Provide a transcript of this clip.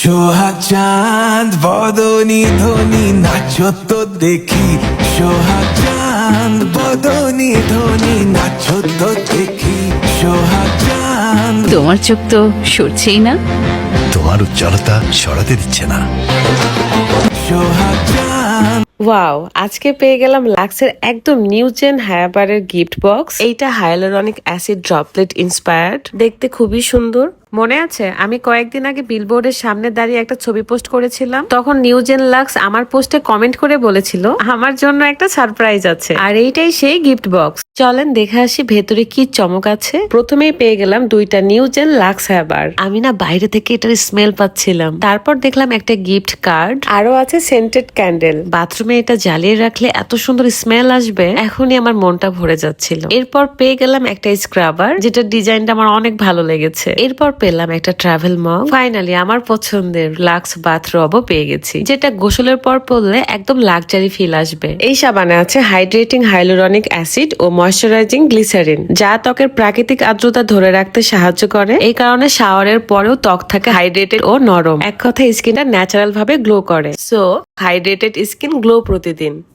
সোহাগ চাঁদ বদনি ধ্বনি নাচো তো দেখি, সোহাগ চাঁদ বদনি ধ্বনি নাচো তো দেখি, সোহাগ চাঁদ। তোমার চোখ তো সরছেই না। তোমার উজ্জ্বলতা সরাতে দিচ্ছে না। সোহাগ চাঁদ। ওয়াও, আজকে পেয়ে গেলাম লাক্সের একদম নিউ জেন হায়াবারের গিফট বক্স। এইটা হায়ালুরনিক অ্যাসিড ড্রপলেট ইন্সপায়ার্ড, দেখতে খুবই সুন্দর। মনে আছে আমি কয়েকদিন আগে বিলবোর্ডের সামনে দাঁড়িয়ে একটা ছবি পোস্ট করেছিলাম, তখন নিউ জেন লাক্স আমার পোস্টে কমেন্ট করে বলেছিল আমার জন্য একটা সারপ্রাইজ আছে, আর এইটাই সেই গিফট বক্স। চলেন দেখে আসি ভেতরে কি চমক আছে। প্রথমেই পেয়ে গেলাম দুইটা নিউ জেন লাক্স হায়াবার। আমি না বাইরে থেকে এটার স্মেল পাচ্ছিলাম, তারপর দেখলাম একটা গিফট কার্ড, আরো আছে সেন্টেড ক্যান্ডেল। বাথরুমে এটা জ্বালিয়ে রাখলে এত সুন্দর স্মেল আসবে, এখনই আমার মনটা ভরে যাচ্ছিল। এরপর পেয়ে গেলাম একটা স্ক্রাবার, যেটার ডিজাইনটা আমার অনেক ভালো লেগেছে। এরপর পেলাম একটা ট্রাভেল মগ। ফাইনালি আমার পছন্দের লাক্স বাথরবও পেয়ে গেছি, যেটা গোসলের পর পরলে একদম লাক্সারি ফিল আসবে। এই সাবানে আছে হাইড্রেটিং হাইলুরনিক অ্যাসিড ও ময়শ্চারাইজিং গ্লিসারিন, যা ত্বকের প্রাকৃতিক আর্দ্রতা ধরে রাখতে সাহায্য করে। এই কারণে শাওয়ারের পরেও ত্বক থাকে হাইড্রেটেড ও নরম। এক কথায় স্কিনটা ন্যাচারাল ভাবে গ্লো করে। সো হাইড্রেটেড স্কিন, গ্লো প্রতিদিন।